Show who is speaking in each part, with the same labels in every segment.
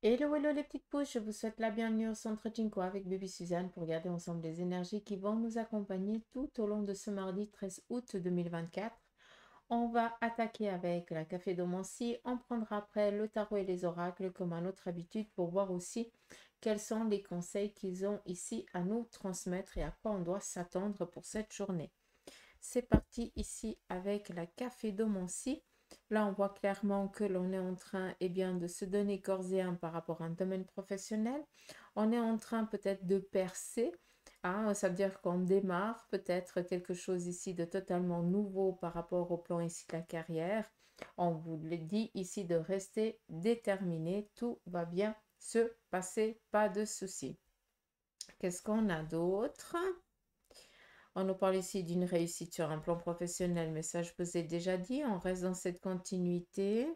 Speaker 1: Hello, hello les petites pouces, je vous souhaite la bienvenue au Centre Jinko avec Baby Suzanne pour regarder ensemble les énergies qui vont nous accompagner tout au long de ce mardi 13 août 2024. On va attaquer avec la cafédomancie, on prendra après le tarot et les oracles comme à notre habitude pour voir aussi quels sont les conseils qu'ils ont ici à nous transmettre et à quoi on doit s'attendre pour cette journée. C'est parti ici avec la cafédomancie. Là, on voit clairement que l'on est en train bien, de se donner corps et âme par rapport à un domaine professionnel. On est en train peut-être de percer. Hein, ça veut dire qu'on démarre peut-être quelque chose ici de totalement nouveau par rapport au plan ici de la carrière. On vous le dit ici de rester déterminé. Tout va bien se passer, pas de soucis. Qu'est-ce qu'on a d'autre? On nous parle ici d'une réussite sur un plan professionnel, mais ça, je vous ai déjà dit. On reste dans cette continuité.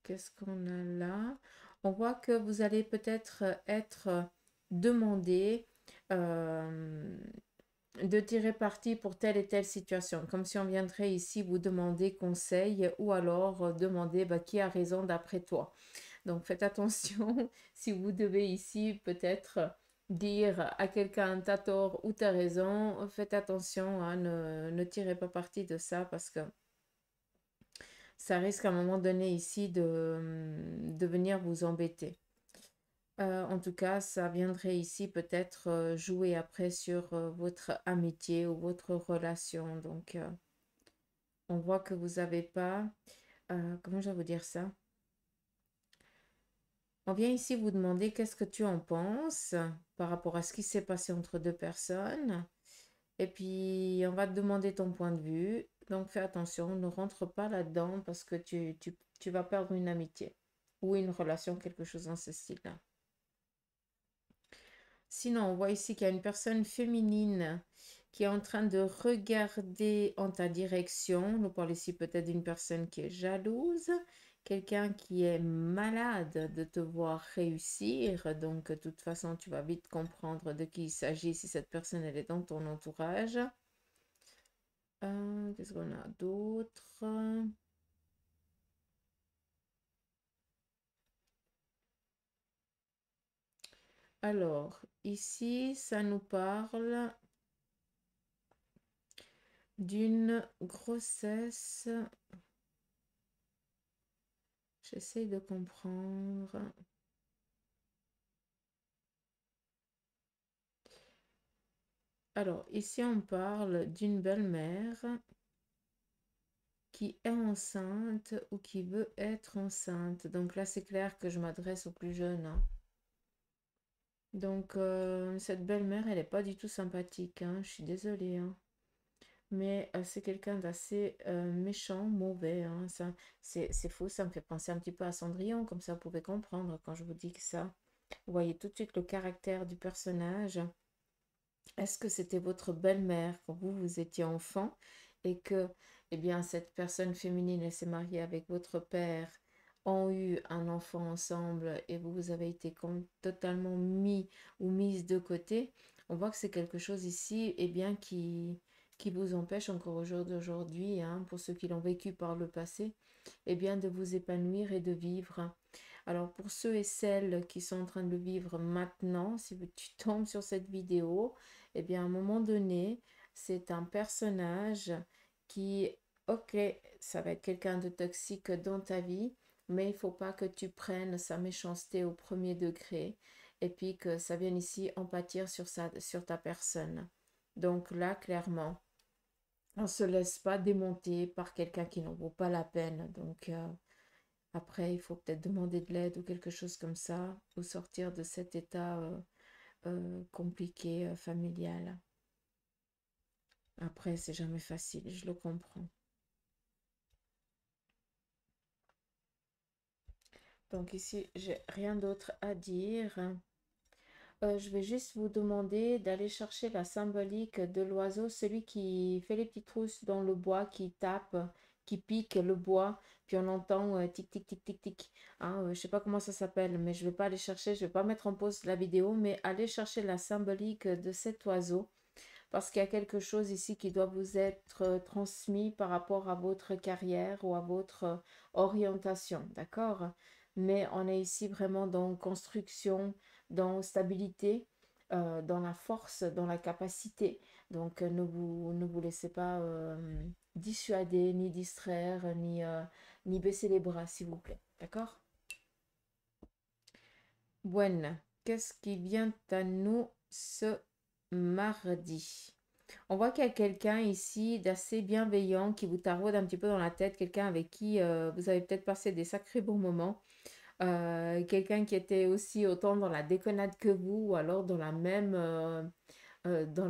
Speaker 1: Qu'est-ce qu'on a là? On voit que vous allez peut-être être demandé de tirer parti pour telle et telle situation. Comme si on viendrait ici vous demander conseil ou alors demander qui a raison d'après toi. Donc faites attention si vous devez ici peut-être dire à quelqu'un t'as tort ou t'as raison, faites attention, hein, ne tirez pas parti de ça parce que ça risque à un moment donné ici de venir vous embêter. En tout cas, ça viendrait ici peut-être jouer après sur votre amitié ou votre relation. Donc, on voit que vous n'avez pas... comment je vais vous dire ça? On vient ici vous demander qu'est-ce que tu en penses par rapport à ce qui s'est passé entre deux personnes. Et puis, on va te demander ton point de vue. Donc, fais attention, ne rentre pas là-dedans parce que tu vas perdre une amitié ou une relation, quelque chose dans ce style-là. Sinon, on voit ici qu'il y a une personne féminine qui est en train de regarder en ta direction. On nous parle ici peut-être d'une personne qui est jalouse, quelqu'un qui est malade de te voir réussir. Donc, de toute façon, tu vas vite comprendre de qui il s'agit si cette personne elle est dans ton entourage. Qu'est-ce qu'on a d'autre? Alors, ici, ça nous parle d'une grossesse. J'essaie de comprendre. Alors, ici, on parle d'une belle-mère qui est enceinte ou qui veut être enceinte. Donc là, c'est clair que je m'adresse aux plus jeunes, hein. Donc, cette belle-mère, elle n'est pas du tout sympathique, hein. Je suis désolée, hein. Mais c'est quelqu'un d'assez méchant, mauvais, hein. Ça, c'est faux, ça me fait penser un petit peu à Cendrillon, comme ça vous pouvez comprendre quand je vous dis que ça. Vous voyez tout de suite le caractère du personnage. Est-ce que c'était votre belle-mère quand vous étiez enfant et que, eh bien, cette personne féminine, elle s'est mariée avec votre père, ont eu un enfant ensemble et vous avez été totalement mis ou mise de côté? On voit que c'est quelque chose ici, eh bien, qui vous empêche encore au jour d'aujourd'hui, hein, pour ceux qui l'ont vécu par le passé, eh bien, de vous épanouir et de vivre. Alors, pour ceux et celles qui sont en train de le vivre maintenant, si tu tombes sur cette vidéo, eh bien, à un moment donné, c'est un personnage qui, ok, ça va être quelqu'un de toxique dans ta vie, mais il ne faut pas que tu prennes sa méchanceté au premier degré et puis que ça vienne ici en pâtir sur ta personne. Donc là, clairement, on ne se laisse pas démonter par quelqu'un qui n'en vaut pas la peine. Donc, après, il faut peut-être demander de l'aide ou quelque chose comme ça ou sortir de cet état compliqué familial. Après, c'est jamais facile, je le comprends. Donc ici, j'ai rien d'autre à dire. Je vais juste vous demander d'aller chercher la symbolique de l'oiseau, celui qui fait les petites trousses dans le bois, qui tape, qui pique le bois, puis on entend tic tic tic tic tic. Hein, je sais pas comment ça s'appelle, mais je vais pas aller chercher, je vais pas mettre en pause la vidéo, mais allez chercher la symbolique de cet oiseau, parce qu'il y a quelque chose ici qui doit vous être transmis par rapport à votre carrière ou à votre orientation, d'accord? mais on est ici vraiment dans construction, dans stabilité, dans la force, dans la capacité. Donc, ne vous laissez pas dissuader, ni distraire, ni baisser les bras, s'il vous plaît. D'accord? Bueno, qu'est-ce qui vient à nous ce mardi? On voit qu'il y a quelqu'un ici d'assez bienveillant qui vous taraude un petit peu dans la tête, quelqu'un avec qui vous avez peut-être passé des sacrés bons moments. Quelqu'un qui était aussi autant dans la déconnade que vous, ou alors dans la même, dans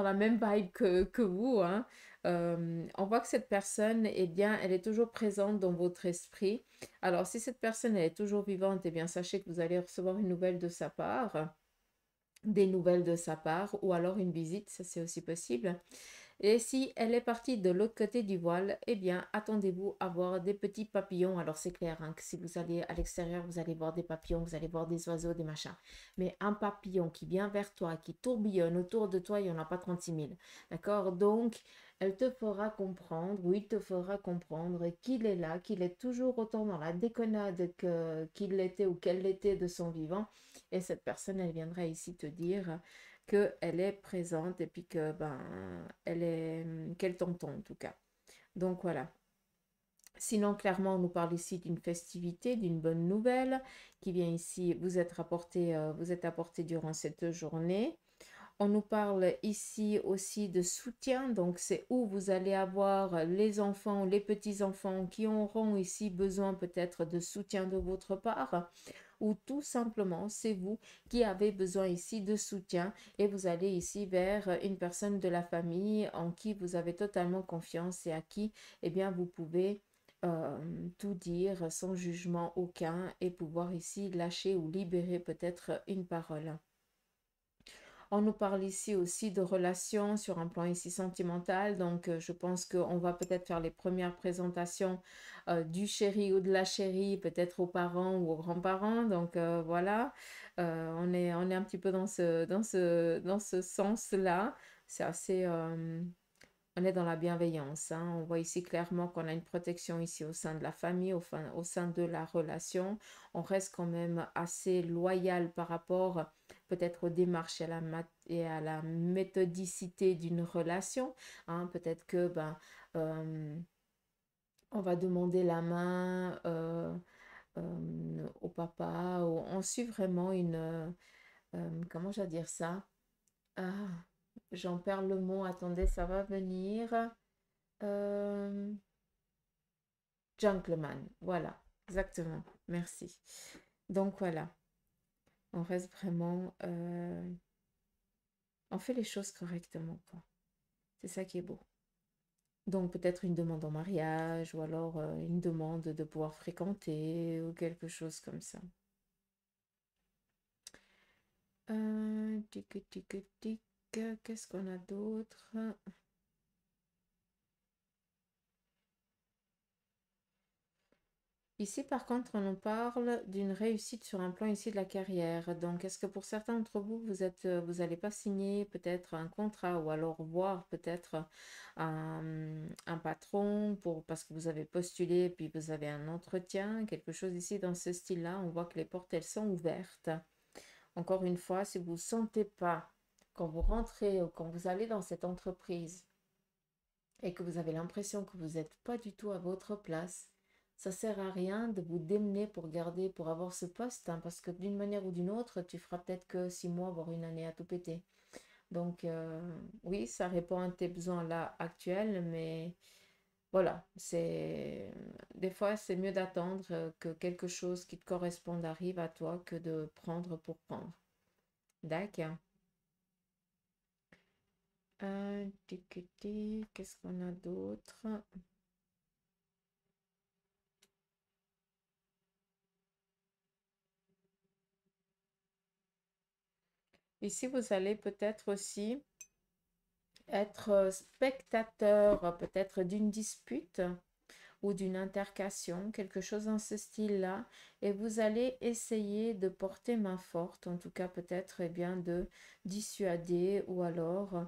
Speaker 1: la même vibe que vous, hein. On voit que cette personne, eh bien, elle est toujours présente dans votre esprit. Alors, si cette personne elle est toujours vivante, eh bien, sachez que vous allez recevoir une nouvelle de sa part, des nouvelles de sa part, ou alors une visite, ça c'est aussi possible. Et si elle est partie de l'autre côté du voile, eh bien, attendez-vous à voir des petits papillons. Alors, c'est clair, hein, que si vous allez à l'extérieur, vous allez voir des papillons, vous allez voir des oiseaux, des machins. Mais un papillon qui vient vers toi, qui tourbillonne autour de toi, il n'y en a pas 36 000. D'accord? Donc, elle te fera comprendre, ou il te fera comprendre qu'il est là, qu'il est toujours autant dans la déconnade qu'il l'était ou qu'elle l'était de son vivant. Et cette personne, elle viendra ici te dire qu'elle est présente et puis que ben elle est qu'elle t'entend en tout cas. Donc voilà. Sinon, clairement, on nous parle ici d'une festivité, d'une bonne nouvelle qui vient ici vous êtes apporté durant cette journée. On nous parle ici aussi de soutien, donc c'est où vous allez avoir les enfants, les petits-enfants qui auront ici besoin peut-être de soutien de votre part, ou tout simplement c'est vous qui avez besoin ici de soutien et vous allez ici vers une personne de la famille en qui vous avez totalement confiance et à qui eh bien vous pouvez tout dire sans jugement aucun et pouvoir ici lâcher ou libérer peut-être une parole. On nous parle ici aussi de relations sur un plan ici sentimental. Donc, je pense qu'on va peut-être faire les premières présentations du chéri ou de la chérie, peut-être aux parents ou aux grands-parents. Donc, voilà, on est un petit peu dans ce sens-là. C'est assez, on est dans la bienveillance, hein. On voit ici clairement qu'on a une protection ici au sein de la famille, au sein de la relation. On reste quand même assez loyal par rapport peut-être aux démarches et à la méthodicité d'une relation, hein. Peut-être que euh, on va demander la main au papa. On suit vraiment comment je vais dire ça? Ah, j'en perds le mot. Attendez, ça va venir. Euh, Gentleman, voilà, exactement, merci. Donc voilà, on reste vraiment, on fait les choses correctement, quoi. C'est ça qui est beau. Donc peut-être une demande en mariage ou alors une demande de pouvoir fréquenter ou quelque chose comme ça. Tic, tic, tic, qu'est-ce qu'on a d'autre? Ici, par contre, on nous parle d'une réussite sur un plan ici de la carrière. Donc, est-ce que pour certains d'entre vous, vous n'allez pas signer peut-être un contrat ou alors voir peut-être un patron parce que vous avez postulé puis vous avez un entretien, quelque chose ici dans ce style-là. On voit que les portes, elles sont ouvertes. Encore une fois, si vous ne sentez pas quand vous rentrez ou quand vous allez dans cette entreprise et que vous avez l'impression que vous n'êtes pas du tout à votre place, ça sert à rien de vous démener pour garder, pour avoir ce poste, hein, parce que d'une manière ou d'une autre, tu feras peut-être que 6 mois, voire une année à tout péter. Donc, oui, ça répond à tes besoins là actuels, mais voilà, des fois, c'est mieux d'attendre que quelque chose qui te corresponde arrive à toi que de prendre pour prendre. D'accord. Qu'est-ce qu'on a d'autre? Ici, vous allez peut-être aussi être spectateur peut-être d'une dispute ou d'une intercation, quelque chose dans ce style-là, et vous allez essayer de porter main forte, en tout cas peut-être eh bien de dissuader ou alors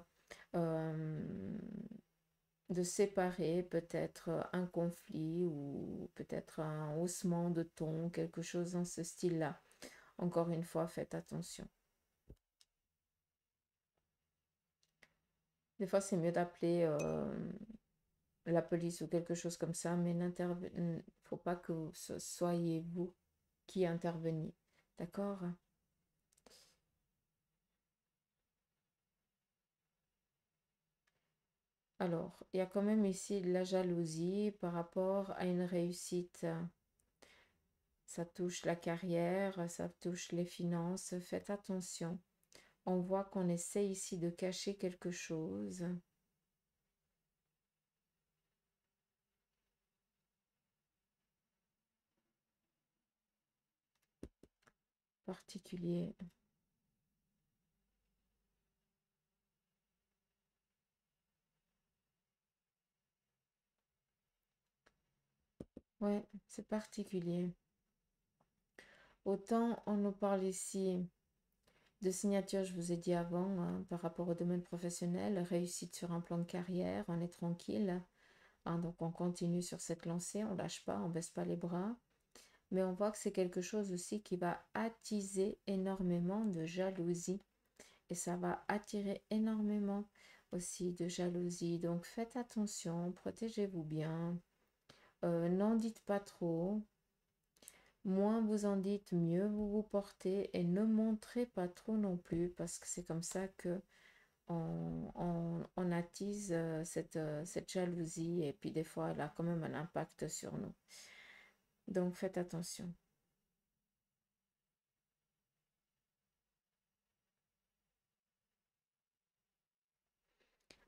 Speaker 1: euh, de séparer peut-être un conflit ou peut-être un haussement de ton, quelque chose dans ce style-là. Encore une fois, faites attention. Des fois, c'est mieux d'appeler la police ou quelque chose comme ça, mais il faut pas que ce soyez vous qui interveniez. D'accord? Alors, il y a quand même ici de la jalousie par rapport à une réussite. Ça touche la carrière, ça touche les finances. Faites attention. On voit qu'on essaie ici de cacher quelque chose particulier. Ouais, c'est particulier. Autant on nous parle ici de signature, je vous ai dit avant, hein, par rapport au domaine professionnel, réussite sur un plan de carrière, on est tranquille, hein, donc on continue sur cette lancée, on lâche pas, on baisse pas les bras, mais on voit que c'est quelque chose aussi qui va attiser énormément de jalousie et ça va attirer énormément aussi de jalousie. Donc faites attention, protégez-vous bien, n'en dites pas trop. Moins vous en dites, mieux vous vous portez et ne montrez pas trop non plus parce que c'est comme ça que on attise cette jalousie et puis des fois elle a quand même un impact sur nous. Donc faites attention.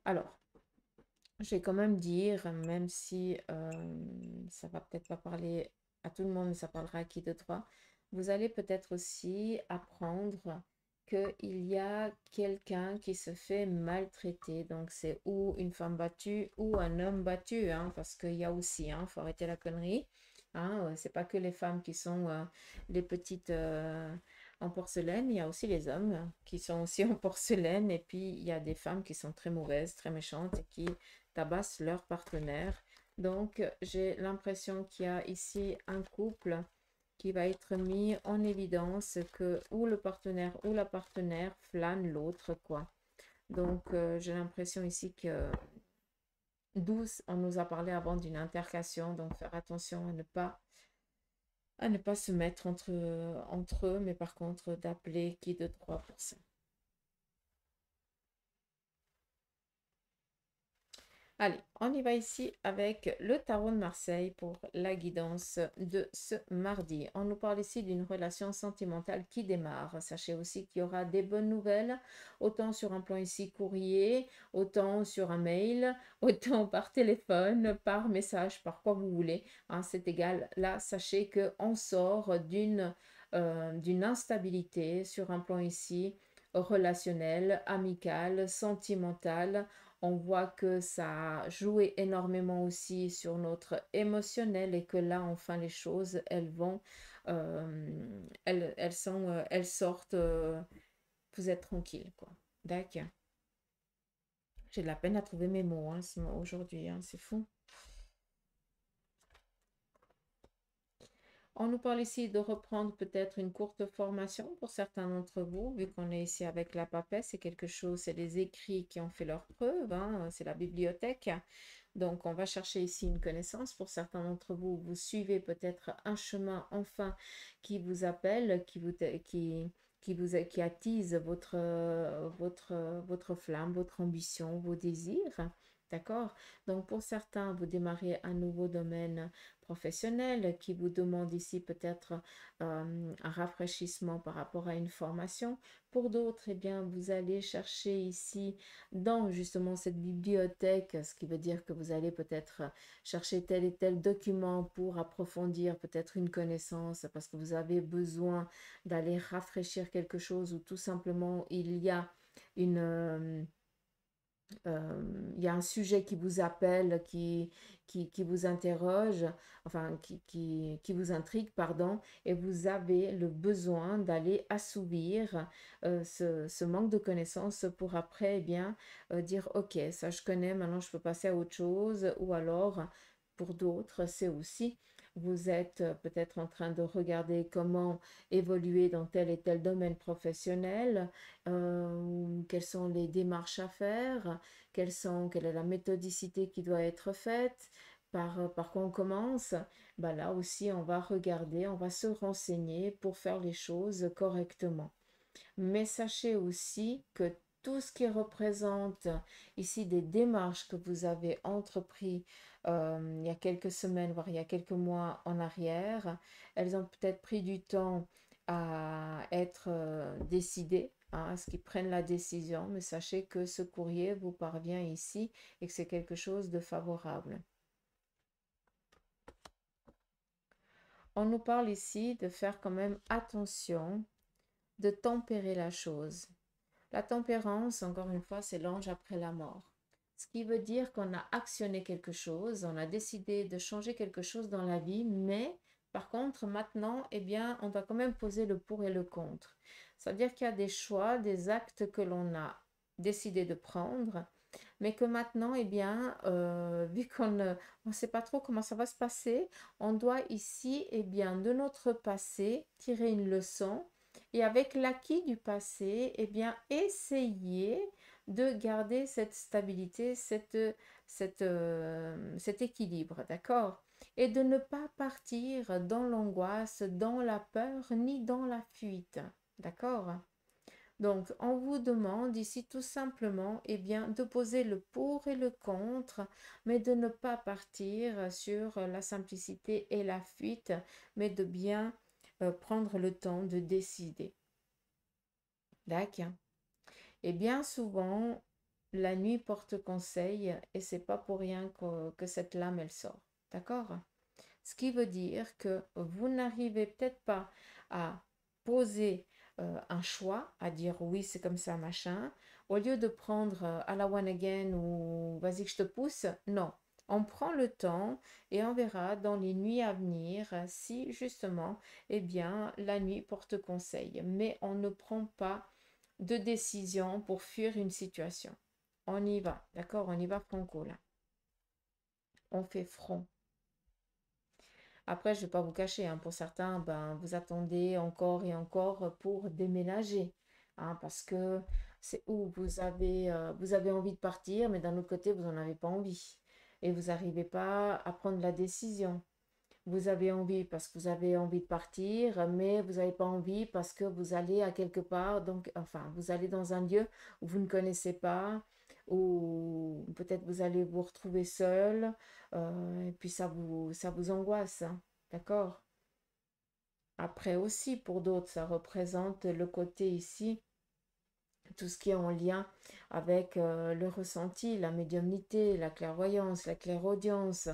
Speaker 1: Alors, je vais quand même dire, même si ça va peut-être pas parler à tout le monde, mais ça parlera à qui de toi, vous allez peut-être aussi apprendre qu'il y a quelqu'un qui se fait maltraiter. Donc, c'est ou une femme battue ou un homme battu, hein, parce qu'il y a aussi, il faut arrêter la connerie. Hein, c'est pas que les femmes qui sont les petites en porcelaine, il y a aussi les hommes qui sont aussi en porcelaine, et puis il y a des femmes qui sont très mauvaises, très méchantes et qui tabassent leur partenaire. Donc, j'ai l'impression qu'il y a ici un couple qui va être mis en évidence que ou le partenaire ou la partenaire flâne l'autre, quoi. Donc, j'ai l'impression ici que douce, on nous a parlé avant d'une intercation, donc faire attention à ne pas se mettre entre eux, mais par contre d'appeler qui de droit pour ça. Allez, on y va ici avec le tarot de Marseille pour la guidance de ce mardi. On nous parle ici d'une relation sentimentale qui démarre. Sachez aussi qu'il y aura des bonnes nouvelles, autant sur un plan ici courrier, autant sur un mail, autant par téléphone, par message, par quoi vous voulez. Hein, c'est égal. Là, sachez qu'on sort d'une instabilité sur un plan ici relationnel, amical, sentimental. On voit que ça a joué énormément aussi sur notre émotionnel et que là, enfin, les choses, elles vont, elles sortent, vous êtes tranquille, quoi. D'accord. J'ai de la peine à trouver mes mots hein, aujourd'hui, hein, c'est fou. On nous parle ici de reprendre peut-être une courte formation pour certains d'entre vous, vu qu'on est ici avec la papesse, c'est quelque chose, c'est des écrits qui ont fait leur preuve, hein, c'est la bibliothèque. Donc, on va chercher ici une connaissance. Pour certains d'entre vous, vous suivez peut-être un chemin enfin qui vous appelle, qui attise votre flamme, votre ambition, vos désirs. D'accord? Donc, pour certains, vous démarrez un nouveau domaine professionnel qui vous demande ici peut-être un rafraîchissement par rapport à une formation. Pour d'autres, eh bien, vous allez chercher ici dans justement cette bibliothèque, ce qui veut dire que vous allez peut-être chercher tel et tel document pour approfondir peut-être une connaissance parce que vous avez besoin d'aller rafraîchir quelque chose ou tout simplement il y a une, il y a un sujet qui vous appelle, qui vous interroge, enfin qui vous intrigue, pardon, et vous avez le besoin d'aller assouvir ce manque de connaissances pour après, eh bien, dire, ok, ça je connais, maintenant je peux passer à autre chose, ou alors, pour d'autres, c'est aussi, vous êtes peut-être en train de regarder comment évoluer dans tel et tel domaine professionnel, ou quelles sont les démarches à faire, quelle est la méthodicité qui doit être faite, par quoi on commence. Bah là aussi, on va regarder, on va se renseigner pour faire les choses correctement. Mais sachez aussi que tout ce qui représente ici des démarches que vous avez entrepris il y a quelques semaines, voire il y a quelques mois en arrière, elles ont peut-être pris du temps à être décidées, hein, à ce qu'ils prennent la décision, mais sachez que ce courrier vous parvient ici et que c'est quelque chose de favorable. On nous parle ici de faire quand même attention, de tempérer la chose. La tempérance, encore une fois, c'est l'ange après la mort. Ce qui veut dire qu'on a actionné quelque chose, on a décidé de changer quelque chose dans la vie, mais par contre, maintenant, eh bien, on doit quand même poser le pour et le contre. C'est-à-dire qu'il y a des choix, des actes que l'on a décidé de prendre, mais que maintenant, eh bien, vu qu'on ne sait pas trop comment ça va se passer, on doit ici, eh bien, de notre passé, tirer une leçon et avec l'acquis du passé, eh bien, essayer de garder cette stabilité, cet équilibre, d'accord? Et de ne pas partir dans l'angoisse, dans la peur, ni dans la fuite, d'accord? Donc, on vous demande ici tout simplement, eh bien, de poser le pour et le contre, mais de ne pas partir sur la simplicité et la fuite, mais de bien prendre le temps de décider. D'accord? Et bien souvent, la nuit porte conseil et c'est pas pour rien que cette lame elle sort. D'accord? Ce qui veut dire que vous n'arrivez peut-être pas à poser un choix, à dire oui, c'est comme ça, machin, au lieu de prendre à la one again ou vas-y que je te pousse, non. On prend le temps et on verra dans les nuits à venir si justement, eh bien, la nuit porte conseil. Mais on ne prend pas de décision pour fuir une situation. On y va, d'accord? On y va franco là. On fait front. Après, je ne vais pas vous cacher, hein, pour certains, ben, vous attendez encore et encore pour déménager, hein, parce que c'est où vous avez envie de partir, mais d'un autre côté, vous n'en avez pas envie. Et vous n'arrivez pas à prendre la décision. Vous avez envie parce que vous avez envie de partir, mais vous n'avez pas envie parce que vous allez à quelque part, donc, enfin, vous allez dans un lieu où vous ne connaissez pas, ou peut-être vous allez vous retrouver seul, et puis ça vous angoisse, hein, d'accord? Après aussi, pour d'autres, ça représente le côté ici tout ce qui est en lien avec le ressenti, la médiumnité, la clairvoyance, la clairaudience.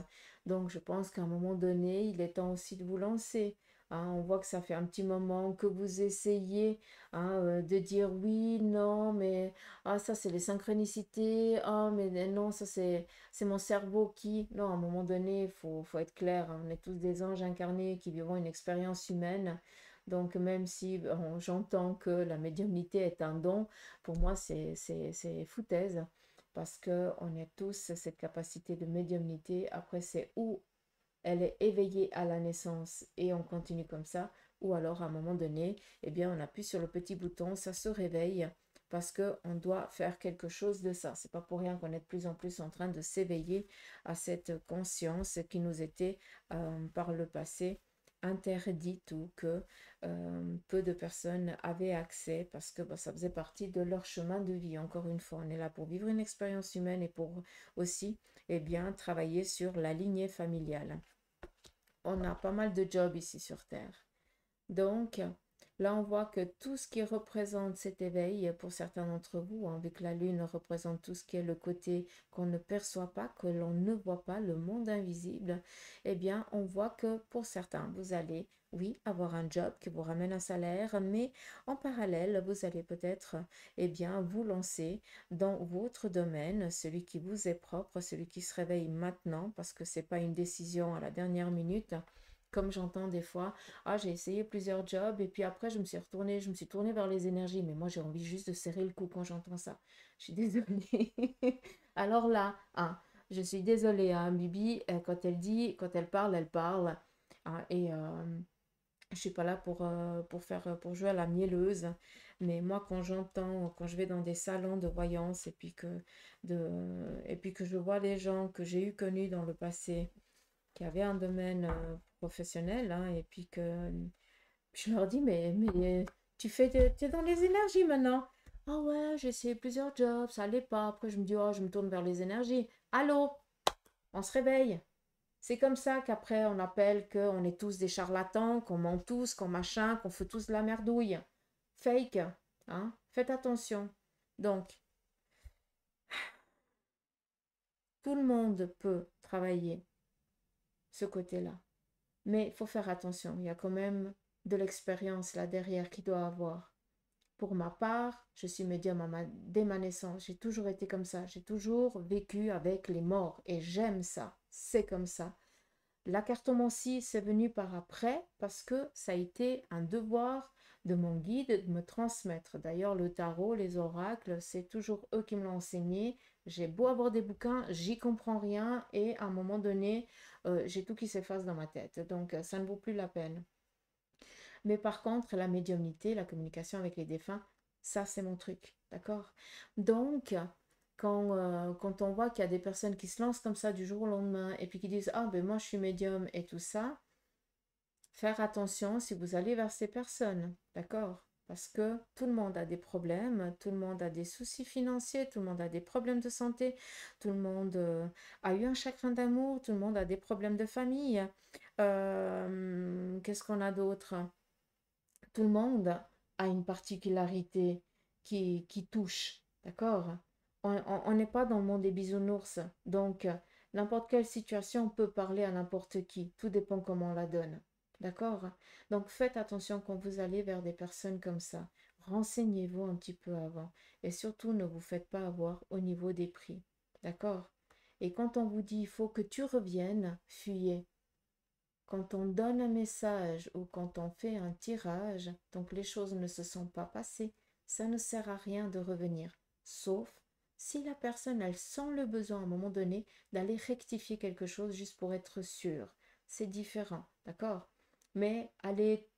Speaker 1: Donc, je pense qu'à un moment donné, il est temps aussi de vous lancer. Hein. On voit que ça fait un petit moment que vous essayez, hein, de dire oui, non, mais ah, ça c'est les synchronicités, ah, mais non, ça c'est mon cerveau qui. Non, à un moment donné, faut être clair. Hein. On est tous des anges incarnés qui vivons une expérience humaine. Donc, même si j'entends que la médiumnité est un don, pour moi, c'est foutaise parce qu'on a tous cette capacité de médiumnité. Après, c'est où elle est éveillée à la naissance et on continue comme ça, ou alors à un moment donné, eh bien, on appuie sur le petit bouton, ça se réveille parce qu'on doit faire quelque chose de ça. C'est pas pour rien qu'on est de plus en plus en train de s'éveiller à cette conscience qui nous était par le passé interdite ou que peu de personnes avaient accès parce que bah, ça faisait partie de leur chemin de vie. Encore une fois, on est là pour vivre une expérience humaine et pour aussi eh bien, travailler sur la lignée familiale. On a pas mal de jobs ici sur Terre. Donc, Là, on voit que tout ce qui représente cet éveil, pour certains d'entre vous, hein, vu que la lune représente tout ce qui est le côté qu'on ne perçoit pas, que l'on ne voit pas, le monde invisible, eh bien, on voit que pour certains, vous allez, oui, avoir un job qui vous ramène un salaire, mais en parallèle, vous allez peut-être, eh bien, vous lancer dans votre domaine, celui qui vous est propre, celui qui se réveille maintenant, parce que c'est pas une décision à la dernière minute, comme j'entends des fois. Ah, j'ai essayé plusieurs jobs et puis après, je me suis tournée vers les énergies. Mais moi, j'ai envie juste de serrer le cou quand j'entends ça. Je suis désolée. Alors là, hein, je suis désolée, hein, Bibi, quand elle dit, quand elle parle, elle parle. Hein, et je suis pas là pour faire, pour jouer à la mielleuse. Mais moi, quand j'entends, quand je vais dans des salons de voyance et puis que je vois les gens que j'ai eu connus dans le passé, qui avaient un domaine professionnel, hein, et puis que je leur dis, mais t'es dans les énergies maintenant. Ah ouais, j'ai essayé plusieurs jobs, ça allait pas. Après, je me dis, oh, je me tourne vers les énergies. Allô, on se réveille. C'est comme ça qu'après, on appelle qu'on est tous des charlatans, qu'on ment tous, qu'on machin, qu'on fait tous de la merdouille. Fake, hein. Faites attention. Donc, tout le monde peut travailler ce côté-là. Mais il faut faire attention. Il y a quand même de l'expérience là derrière qui doit avoir. Pour ma part, je suis médium dès ma naissance. J'ai toujours été comme ça. J'ai toujours vécu avec les morts et j'aime ça. C'est comme ça. La cartomancie, c'est venu par après parce que ça a été un devoir de mon guide de me transmettre. D'ailleurs, le tarot, les oracles, c'est toujours eux qui me l'ont enseigné. J'ai beau avoir des bouquins, j'y comprends rien et à un moment donné, j'ai tout qui s'efface dans ma tête. Donc, ça ne vaut plus la peine. Mais par contre, la médiumnité, la communication avec les défunts, ça, c'est mon truc. D'accord? Donc, quand on voit qu'il y a des personnes qui se lancent comme ça du jour au lendemain et puis qui disent, ah ben moi je suis médium et tout ça, faire attention si vous allez vers ces personnes. D'accord? Parce que tout le monde a des problèmes, tout le monde a des soucis financiers, tout le monde a des problèmes de santé, tout le monde a eu un chagrin d'amour, tout le monde a des problèmes de famille. Qu'est-ce qu'on a d'autre? Tout le monde a une particularité qui touche, d'accord? On n'est pas dans le monde des bisounours, donc n'importe quelle situation peut parler à n'importe qui, tout dépend comment on la donne, d'accord? Donc faites attention quand vous allez vers des personnes comme ça, renseignez-vous un petit peu avant et surtout ne vous faites pas avoir au niveau des prix, d'accord? Et quand on vous dit il faut que tu reviennes, fuyez. Quand on donne un message ou quand on fait un tirage, donc les choses ne se sont pas passées, ça ne sert à rien de revenir, sauf si la personne, elle sent le besoin à un moment donné d'aller rectifier quelque chose juste pour être sûre. C'est différent, d'accord? Mais aller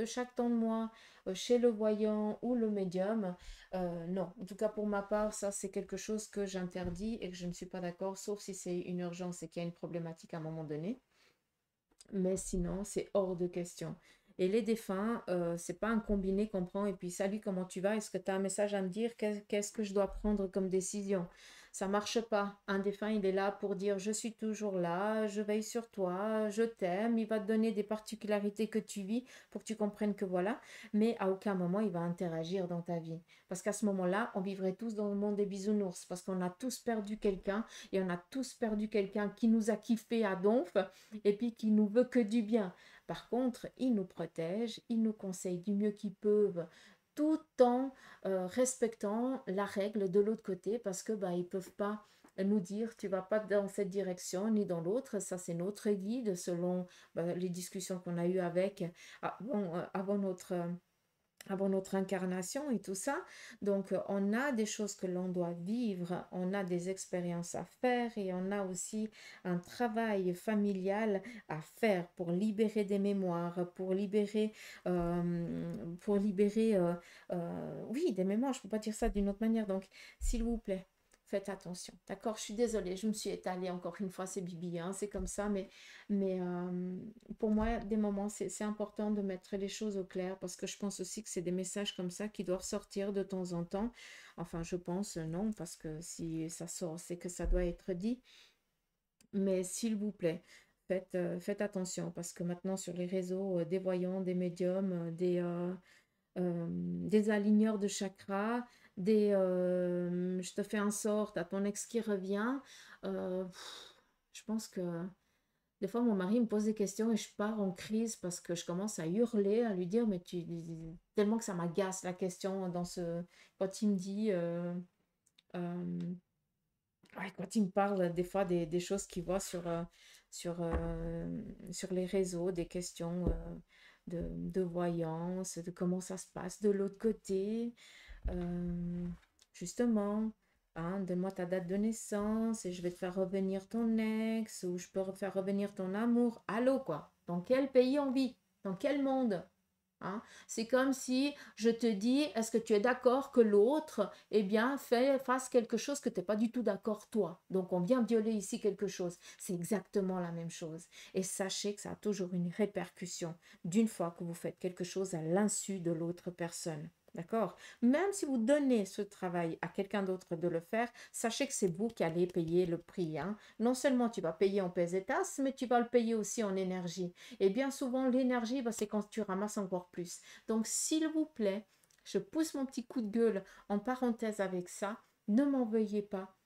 Speaker 1: chaque temps de mois chez le voyant ou le médium, non. En tout cas, pour ma part, ça, c'est quelque chose que j'interdis et que je ne suis pas d'accord, sauf si c'est une urgence et qu'il y a une problématique à un moment donné. Mais sinon, c'est hors de question. Et les défunts, c'est pas un combiné qu'on prend et puis salut, comment tu vas? Est-ce que tu as un message à me dire? Qu'est-ce que je dois prendre comme décision? Ça marche pas. Un défunt, il est là pour dire je suis toujours là, je veille sur toi, je t'aime. Il va te donner des particularités que tu vis pour que tu comprennes que voilà. Mais à aucun moment, il va interagir dans ta vie. Parce qu'à ce moment-là, on vivrait tous dans le monde des bisounours parce qu'on a tous perdu quelqu'un et on a tous perdu quelqu'un qui nous a kiffé à donf et puis qui nous veut que du bien. Par contre, ils nous protègent, ils nous conseillent du mieux qu'ils peuvent, tout en respectant la règle de l'autre côté, parce que bah, ils peuvent pas nous dire tu vas pas dans cette direction ni dans l'autre. Ça, c'est notre guide selon bah, les discussions qu'on a eues avec avant notre incarnation et tout ça. Donc, on a des choses que l'on doit vivre, on a des expériences à faire et on a aussi un travail familial à faire pour libérer des mémoires, pour libérer, oui, des mémoires. Je ne peux pas dire ça d'une autre manière. Donc, s'il vous plaît. Faites attention, d'accord? Je suis désolée, je me suis étalée encore une fois, c'est Bibi, hein, c'est comme ça, mais pour moi, des moments, c'est important de mettre les choses au clair parce que je pense aussi que c'est des messages comme ça qui doivent sortir de temps en temps. Enfin, je pense non, parce que si ça sort, c'est que ça doit être dit. Mais s'il vous plaît, Faites attention parce que maintenant sur les réseaux, des voyants, des médiums, des aligneurs de chakras, je te fais un sort, t'as ton ex qui revient. Je pense que des fois mon mari me pose des questions et je pars en crise parce que je commence à hurler, à lui dire, mais tellement que ça m'agace la question quand il me dit, euh, ouais, quand il me parle des fois des choses qu'il voit sur, sur les réseaux, des questions de voyance, de comment ça se passe de l'autre côté. Euh, Justement, hein, donne-moi ta date de naissance et je vais te faire revenir ton ex ou je peux faire revenir ton amour. Allô, quoi? Dans quel pays on vit? Dans quel monde? Hein. C'est comme si je te dis, est-ce que tu es d'accord que l'autre, eh bien, fasse quelque chose que tu n'es pas du tout d'accord toi. Donc, on vient violer ici quelque chose. C'est exactement la même chose. Et sachez que ça a toujours une répercussion d'une fois que vous faites quelque chose à l'insu de l'autre personne. D'accord? Même si vous donnez ce travail à quelqu'un d'autre de le faire, sachez que c'est vous qui allez payer le prix. Hein. Non seulement tu vas payer en pesetas, mais tu vas le payer aussi en énergie. Et bien souvent, l'énergie, bah, c'est quand tu ramasses encore plus. Donc, s'il vous plaît, je pousse mon petit coup de gueule en parenthèse avec ça. Ne m'en veuillez pas.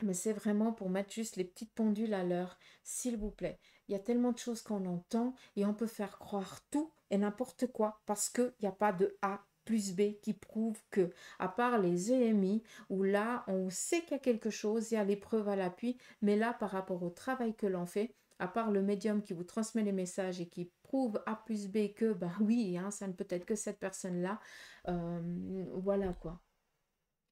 Speaker 1: Mais c'est vraiment pour mettre juste les petites pendules à l'heure, s'il vous plaît. Il y a tellement de choses qu'on entend et on peut faire croire tout et n'importe quoi parce qu'il n'y a pas de A plus B qui prouve que, à part les EMI, où là, on sait qu'il y a quelque chose, il y a les preuves à l'appui, mais là, par rapport au travail que l'on fait, à part le médium qui vous transmet les messages et qui prouve A plus B que, ben oui, hein, ça ne peut être que cette personne-là, voilà quoi.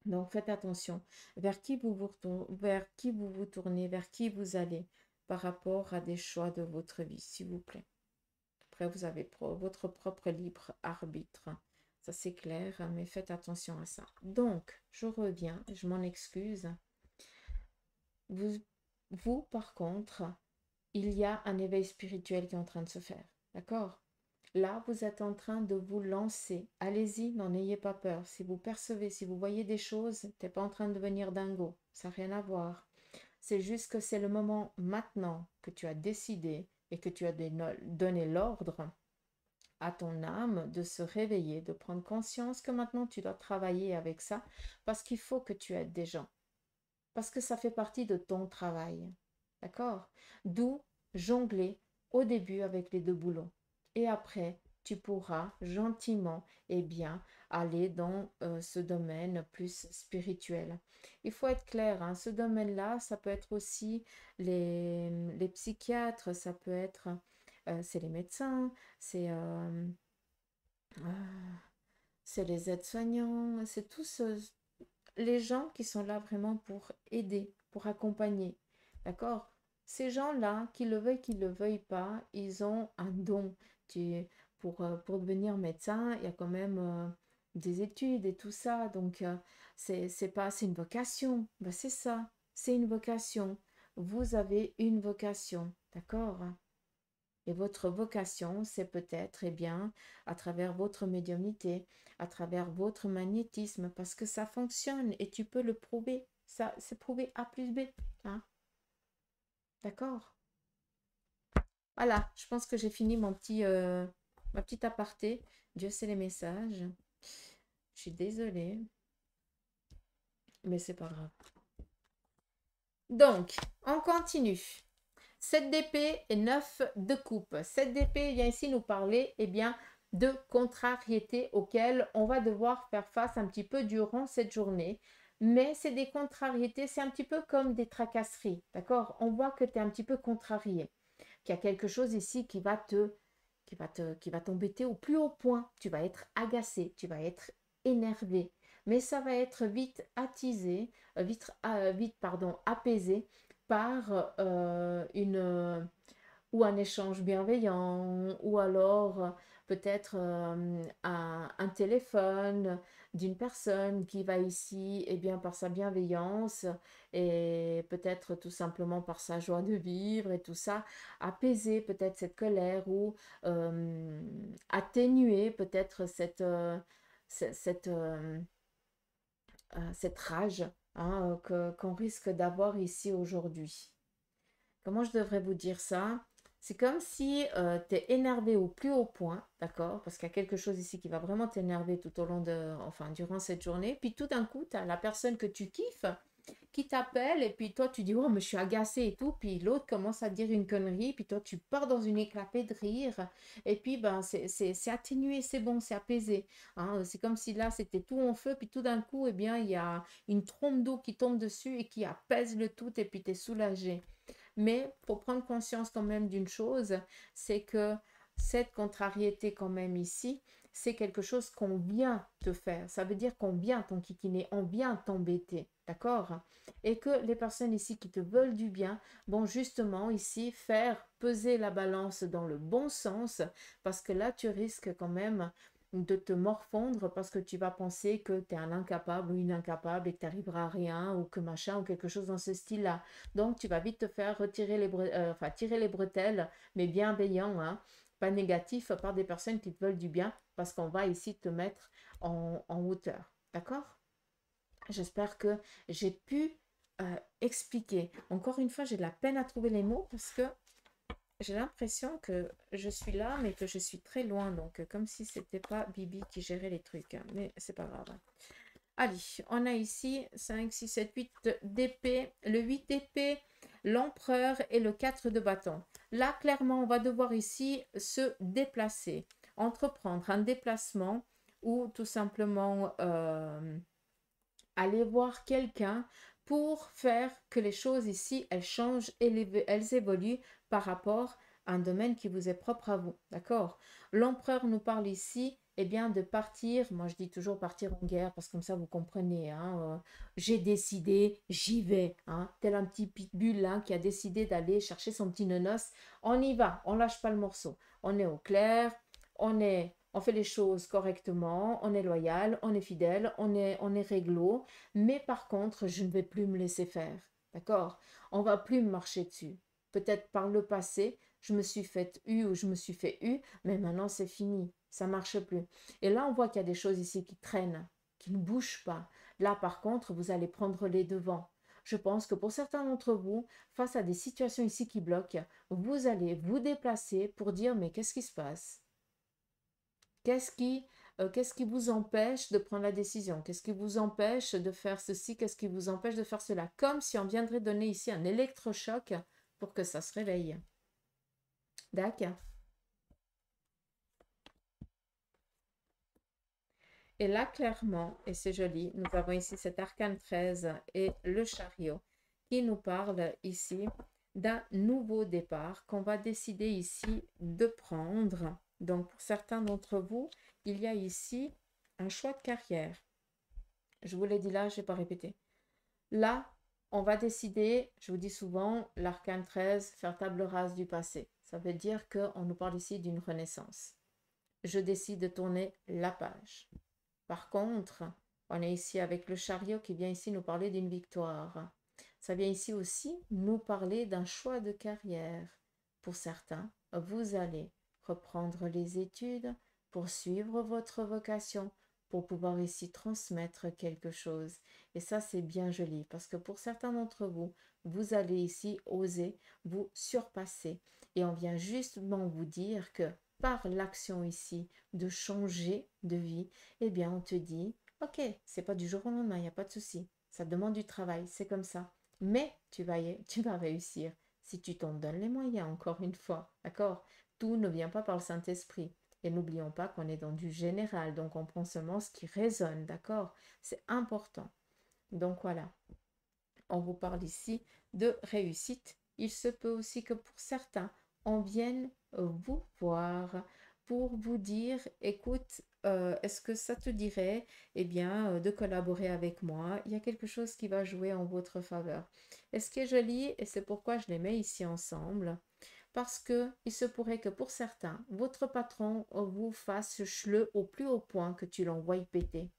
Speaker 1: Donc faites attention vers qui vous vous tournez, vers qui vous allez par rapport à des choix de votre vie, s'il vous plaît. Après, vous avez votre propre libre arbitre. Ça, c'est clair, mais faites attention à ça. Donc, je reviens, je m'en excuse. Vous, par contre, il y a un éveil spirituel qui est en train de se faire. D'accord? Là, vous êtes en train de vous lancer. Allez-y, n'en ayez pas peur. Si vous percevez, si vous voyez des choses, t'es pas en train de devenir dingo. Ça n'a rien à voir. C'est juste que c'est le moment maintenant que tu as décidé et que tu as donné l'ordre à ton âme de se réveiller, de prendre conscience que maintenant tu dois travailler avec ça parce qu'il faut que tu aides des gens. Parce que ça fait partie de ton travail. D'accord? D'où jongler au début avec les deux boulots. Et après, tu pourras gentiment et bien aller dans ce domaine plus spirituel. Il faut être clair, hein, ce domaine-là, ça peut être aussi les psychiatres, ça peut être, c'est les médecins, euh, c'est les aides-soignants, c'est tous les gens qui sont là vraiment pour aider, pour accompagner. D'accord? Ces gens-là, qu'ils le veuillent pas, ils ont un don. Tu, pour devenir médecin, il y a quand même des études et tout ça. Donc, c'est une vocation. Ben, c'est ça. C'est une vocation. Vous avez une vocation. D'accord? Et votre vocation, c'est peut-être, eh bien, à travers votre médiumnité, à travers votre magnétisme, parce que ça fonctionne et tu peux le prouver. Ça, c'est prouvé A plus B. Hein? D'accord? Voilà, je pense que j'ai fini ma petite aparté. Dieu sait les messages. Je suis désolée, mais c'est pas grave. Donc, on continue. 7 d'épée et 9 de coupe. 7 d'épée vient ici nous parler eh bien, de contrariétés auxquelles on va devoir faire face un petit peu durant cette journée. Mais c'est des contrariétés, c'est un petit peu comme des tracasseries. D'accord? On voit que tu es un petit peu contrarié. Qu'il y a quelque chose ici qui va t'embêter au plus haut point. Tu vas être agacé, tu vas être énervé. Mais ça va être vite attisé, vite apaisé par ou un échange bienveillant, ou alors peut-être un téléphone d'une personne qui va ici, eh bien, par sa bienveillance et peut-être tout simplement par sa joie de vivre et tout ça, apaiser peut-être cette colère ou atténuer peut-être cette rage hein, qu'on risque d'avoir ici aujourd'hui. Comment je devrais vous dire ça? C'est comme si tu es énervé au plus haut point, d'accord? Parce qu'il y a quelque chose ici qui va vraiment t'énerver tout au long de, enfin, durant cette journée. Puis tout d'un coup, tu as la personne que tu kiffes qui t'appelle et puis toi tu dis oh mais je suis agacée et tout puis l'autre commence à dire une connerie puis toi tu pars dans une éclatée de rire et puis ben c'est atténué, c'est bon, c'est apaisé, hein. C'est comme si là c'était tout en feu puis tout d'un coup eh bien il y a une trompe d'eau qui tombe dessus et qui apaise le tout et puis tu es soulagé. Mais pour prendre conscience quand même d'une chose, c'est que cette contrariété quand même ici, c'est quelque chose qu'on vient te faire. Ça veut dire qu'on vient t'enquiquiner, on vient t'embêter, d'accord? Et que les personnes ici qui te veulent du bien vont justement ici faire peser la balance dans le bon sens, parce que là, tu risques quand même de te morfondre parce que tu vas penser que tu es un incapable ou une incapable et que tu n'arriveras à rien ou que machin ou quelque chose dans ce style-là. Donc, tu vas vite te faire retirer enfin, tirer les bretelles, mais bienveillant, hein, pas négatif, par des personnes qui te veulent du bien, parce qu'on va ici te mettre en hauteur. D'accord? J'espère que j'ai pu expliquer. Encore une fois, j'ai de la peine à trouver les mots parce que j'ai l'impression que je suis là, mais que je suis très loin. Donc, comme si c'était pas Bibi qui gérait les trucs, hein. Mais c'est pas grave. Allez, on a ici 5, 6, 7, 8 d'épée, le 8 d'épée, l'empereur et le 4 de bâton. Là, clairement, on va devoir ici se déplacer, entreprendre un déplacement ou tout simplement aller voir quelqu'un pour faire que les choses ici, elles changent et elles évoluent par rapport à un domaine qui vous est propre à vous. D'accord? L'empereur nous parle ici, eh bien, de partir. Moi, je dis toujours partir en guerre parce que comme ça, vous comprenez. Hein, j'ai décidé, j'y vais. Hein, tel un petit pitbull là, qui a décidé d'aller chercher son petit nonos. On y va, on lâche pas le morceau. On est au clair, on fait les choses correctement, on est loyal, on est fidèle, on est réglo, mais par contre, je ne vais plus me laisser faire. D'accord? On va plus me marcher dessus. Peut-être par le passé, je me suis fait eu ou je me suis fait eu, mais maintenant c'est fini, ça marche plus. Et là, on voit qu'il y a des choses ici qui traînent, qui ne bougent pas. Là, par contre, vous allez prendre les devants. Je pense que pour certains d'entre vous, face à des situations ici qui bloquent, vous allez vous déplacer pour dire mais qu'est-ce qui se passe? Qu'est-ce qui vous empêche de prendre la décision? Qu'est-ce qui vous empêche de faire ceci? Qu'est-ce qui vous empêche de faire cela? Comme si on viendrait donner ici un électrochoc pour que ça se réveille. D'accord. Et là, clairement, et c'est joli, nous avons ici cet arcane 13 et le chariot qui nous parle ici d'un nouveau départ qu'on va décider ici de prendre. Donc, pour certains d'entre vous, il y a ici un choix de carrière. Je vous l'ai dit là, je ne vais pas répéter. Là, on va décider, je vous dis souvent, l'arcane 13, faire table rase du passé. Ça veut dire qu'on nous parle ici d'une renaissance. Je décide de tourner la page. Par contre, on est ici avec le chariot qui vient ici nous parler d'une victoire. Ça vient ici aussi nous parler d'un choix de carrière. Pour certains, vous allez reprendre les études, poursuivre votre vocation pour pouvoir ici transmettre quelque chose. Et ça, c'est bien joli parce que pour certains d'entre vous, vous allez ici oser vous surpasser. Et on vient justement vous dire que par l'action ici de changer de vie, eh bien, on te dit, ok, c'est pas du jour au lendemain, il n'y a pas de souci. Ça demande du travail, c'est comme ça. Mais tu vas réussir si tu t'en donnes les moyens, encore une fois. D'accord? Tout ne vient pas par le Saint-Esprit. Et n'oublions pas qu'on est dans du général, donc on prend seulement ce qui résonne, d'accord? C'est important. Donc voilà, on vous parle ici de réussite. Il se peut aussi que pour certains, on vienne vous voir pour vous dire, écoute, est-ce que ça te dirait, eh bien, de collaborer avec moi? Il y a quelque chose qui va jouer en votre faveur. Et ce qui est joli, et c'est pourquoi je les mets ici ensemble, parce que il se pourrait que pour certains, votre patron vous fasse le au plus haut point que tu l'envoies péter.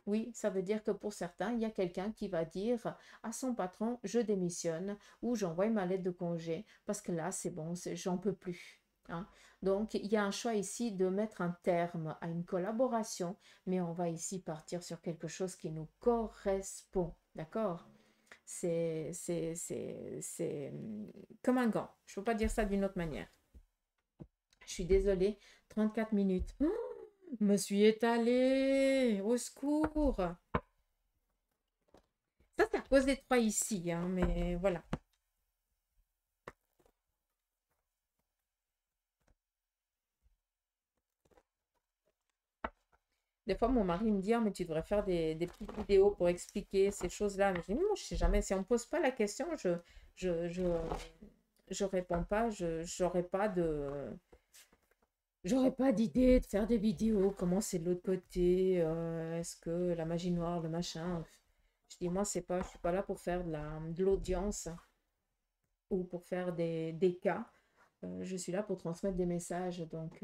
Speaker 1: Oui, ça veut dire que pour certains, il y a quelqu'un qui va dire à son patron, je démissionne ou j'envoie ma lettre de congé parce que là, c'est bon, j'en peux plus. Hein. Donc, il y a un choix ici de mettre un terme à une collaboration, mais on va ici partir sur quelque chose qui nous correspond. D'accord? C'est comme un gant. Je ne peux pas dire ça d'une autre manière. Je suis désolée. 34 minutes. Oh, me suis étalée. Au secours. Ça, c'est à cause des trois ici, hein, mais voilà. Des fois, mon mari me dit, ah, mais tu devrais faire des petites vidéos pour expliquer ces choses-là. Mais je dis, non, je sais jamais. Si on ne me pose pas la question, je, je, je réponds pas. J'aurais pas d'idée de faire des vidéos. Comment c'est de l'autre côté? Est-ce que la magie noire, le machin? Je dis, moi, je suis pas là pour faire de l'audience ou pour faire des cas. Je suis là pour transmettre des messages. Donc,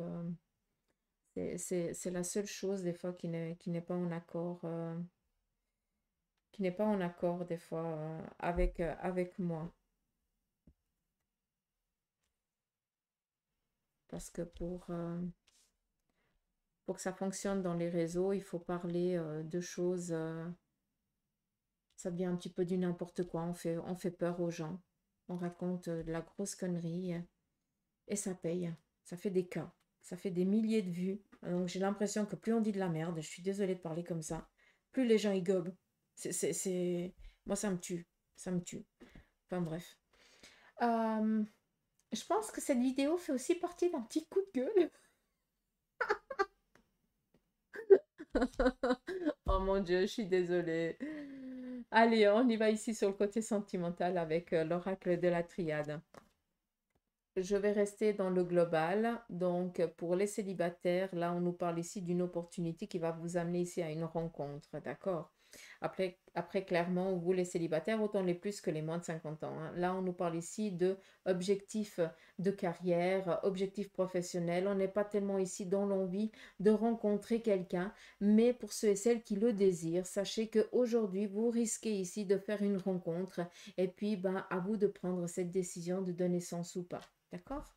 Speaker 1: c'est la seule chose des fois qui n'est pas en accord, des fois avec moi. Parce que pour que ça fonctionne dans les réseaux, il faut parler de choses, ça devient un petit peu du n'importe quoi. On fait peur aux gens. On raconte de la grosse connerie et ça paye. Ça fait des cas. Ça fait des milliers de vues. Donc j'ai l'impression que plus on dit de la merde, je suis désolée de parler comme ça, plus les gens y gobent. Moi, ça me tue. Ça me tue. Enfin bref. Euh, je pense que cette vidéo fait aussi partie d'un petit coup de gueule. Oh mon Dieu, je suis désolée. Allez, on y va ici sur le côté sentimental avec l'oracle de la triade. Je vais rester dans le global. Donc, pour les célibataires, là, on nous parle ici d'une opportunité qui va vous amener ici à une rencontre, d'accord? Après, clairement, vous, les célibataires, autant les plus que les moins de 50 ans, hein. Là, on nous parle ici de objectifs de carrière, objectifs professionnels. On n'est pas tellement ici dans l'envie de rencontrer quelqu'un, mais pour ceux et celles qui le désirent, sachez qu'aujourd'hui, vous risquez ici de faire une rencontre et puis, ben, à vous de prendre cette décision de donner sens ou pas. D'accord?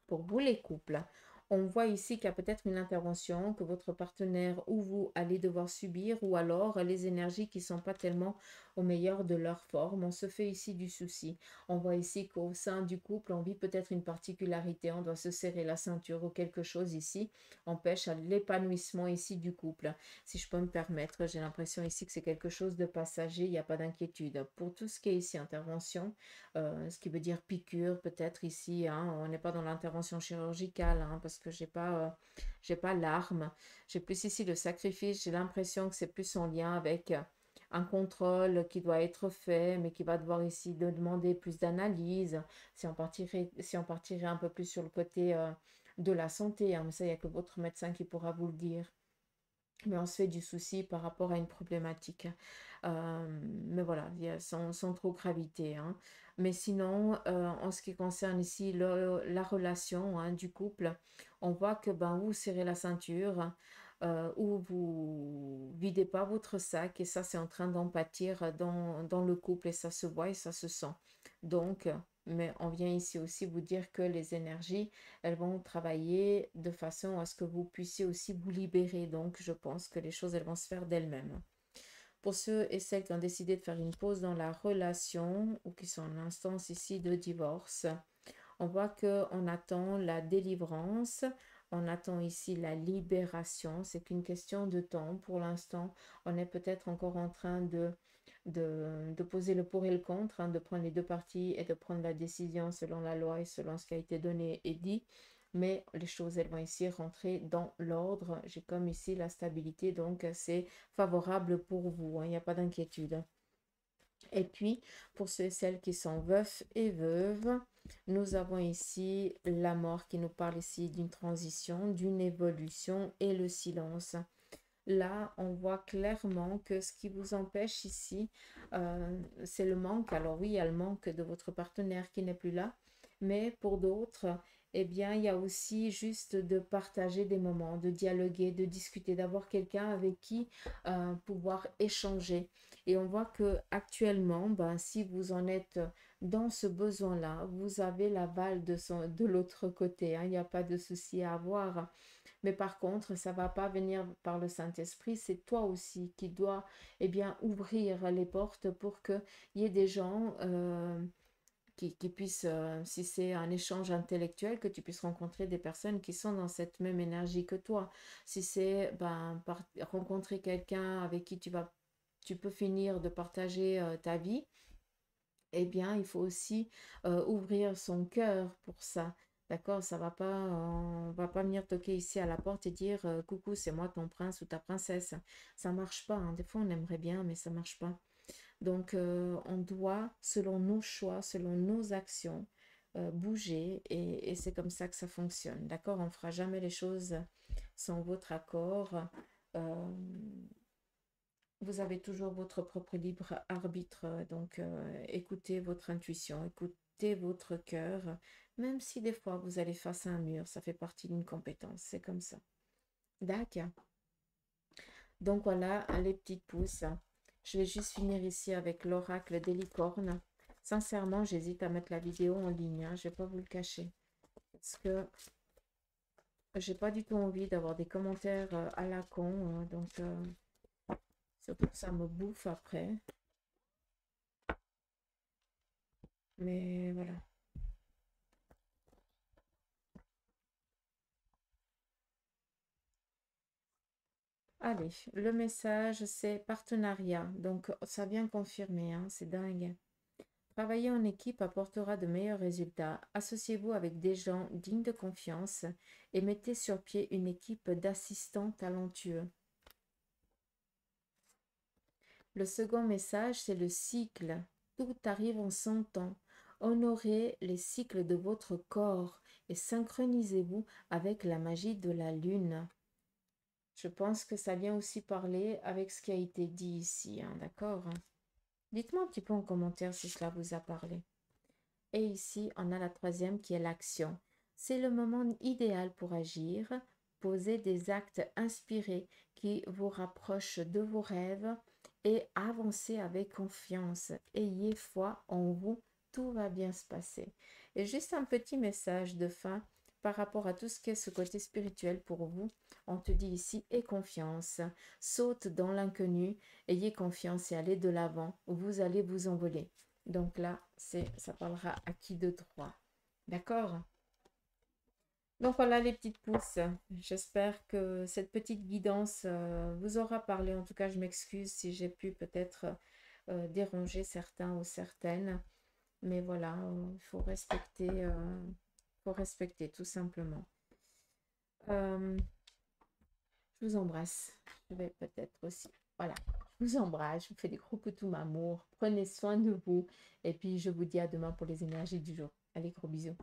Speaker 1: Pour vous les couples, on voit ici qu'il y a peut-être une intervention que votre partenaire ou vous allez devoir subir ou alors les énergies qui ne sont pas tellement au meilleur de leur forme. On se fait ici du souci. On voit ici qu'au sein du couple, on vit peut-être une particularité. On doit se serrer la ceinture ou quelque chose ici empêche l'épanouissement ici du couple. Si je peux me permettre, j'ai l'impression ici que c'est quelque chose de passager. Il n'y a pas d'inquiétude. Pour tout ce qui est ici intervention, ce qui veut dire piqûre peut-être ici, hein, on n'est pas dans l'intervention chirurgicale, hein, parce que j'ai pas l'arme. J'ai plus ici le sacrifice, j'ai l'impression que c'est plus en lien avec un contrôle qui doit être fait, mais qui va devoir ici demander plus d'analyse. Si on partirait un peu plus sur le côté de la santé, hein, mais ça, il n'y a que votre médecin qui pourra vous le dire. Mais on se fait du souci par rapport à une problématique. Mais voilà, il y a sans trop gravité, hein. Mais sinon, en ce qui concerne ici la relation, hein, du couple, on voit que ben, vous serrez la ceinture ou vous videz pas votre sac et ça, c'est en train d'en pâtir dans le couple et ça se voit et ça se sent. Donc, mais on vient ici aussi vous dire que les énergies elles vont travailler de façon à ce que vous puissiez aussi vous libérer. Donc, je pense que les choses, elles vont se faire d'elles-mêmes. Pour ceux et celles qui ont décidé de faire une pause dans la relation ou qui sont en instance ici de divorce, on voit qu'on attend la délivrance, on attend ici la libération. C'est qu'une question de temps. Pour l'instant, on est peut-être encore en train de poser le pour et le contre, hein, de prendre les deux parties et de prendre la décision selon la loi et selon ce qui a été donné et dit. Mais les choses, elles vont ici rentrer dans l'ordre. J'ai comme ici la stabilité, donc c'est favorable pour vous, hein, il n'y a pas d'inquiétude. Et puis, pour ceux et celles qui sont veufs et veuves, nous avons ici la mort qui nous parle ici d'une transition, d'une évolution et le silence. Là, on voit clairement que ce qui vous empêche ici, c'est le manque. Alors oui, il y a le manque de votre partenaire qui n'est plus là, mais pour d'autres, eh bien, il y a aussi juste de partager des moments, de dialoguer, de discuter, d'avoir quelqu'un avec qui pouvoir échanger. Et on voit que actuellement, ben, si vous en êtes dans ce besoin-là, vous avez l'aval de l'autre côté, hein. Il n'y a pas de souci à avoir. Mais par contre, ça va pas venir par le Saint-Esprit, c'est toi aussi qui dois eh bien, ouvrir les portes pour qu'il y ait des gens qui puissent, si c'est un échange intellectuel, que tu puisses rencontrer des personnes qui sont dans cette même énergie que toi. Si c'est ben, rencontrer quelqu'un avec qui tu peux finir de partager ta vie, eh bien, il faut aussi ouvrir son cœur pour ça. D'accord? On va pas venir toquer ici à la porte et dire coucou, c'est moi ton prince ou ta princesse. Ça marche pas, hein. Des fois, on aimerait bien, mais ça marche pas. Donc, on doit, selon nos choix, selon nos actions, bouger et c'est comme ça que ça fonctionne. D'accord? On ne fera jamais les choses sans votre accord. Euh, vous avez toujours votre propre libre arbitre, donc écoutez votre intuition, écoutez votre cœur, même si des fois vous allez face à un mur, ça fait partie d'une compétence, c'est comme ça. D'accord. Donc voilà les petites pousses. Je vais juste finir ici avec l'oracle des licornes. Sincèrement, j'hésite à mettre la vidéo en ligne, hein, je ne vais pas vous le cacher. Parce que j'ai pas du tout envie d'avoir des commentaires à la con, donc surtout que ça me bouffe après. Mais voilà. Allez, le message, c'est partenariat. Donc, ça vient confirmer, hein, c'est dingue. Travailler en équipe apportera de meilleurs résultats. Associez-vous avec des gens dignes de confiance et mettez sur pied une équipe d'assistants talentueux. Le second message, c'est le cycle. Tout arrive en son temps. Honorez les cycles de votre corps et synchronisez-vous avec la magie de la lune. Je pense que ça vient aussi parler avec ce qui a été dit ici, hein, d'accord? Dites-moi un petit peu en commentaire si cela vous a parlé. Et ici, on a la troisième qui est l'action. C'est le moment idéal pour agir. Posez des actes inspirés qui vous rapprochent de vos rêves et avancez avec confiance. Ayez foi en vous, tout va bien se passer. Et juste un petit message de fin par rapport à tout ce qui est ce côté spirituel pour vous. On te dit ici, aie confiance, saute dans l'inconnu, ayez confiance et allez de l'avant, vous allez vous envoler. Donc là, ça parlera à qui de droit. D'accord? Donc voilà les petites pousses. J'espère que cette petite guidance vous aura parlé. En tout cas, je m'excuse si j'ai pu peut-être déranger certains ou certaines. Mais voilà, il faut respecter tout simplement. Euh, je vous embrasse. Je vais peut-être aussi. Voilà. Je vous embrasse. Je vous fais des gros poutous amour. Prenez soin de vous. Et puis, je vous dis à demain pour les énergies du jour. Allez, gros bisous.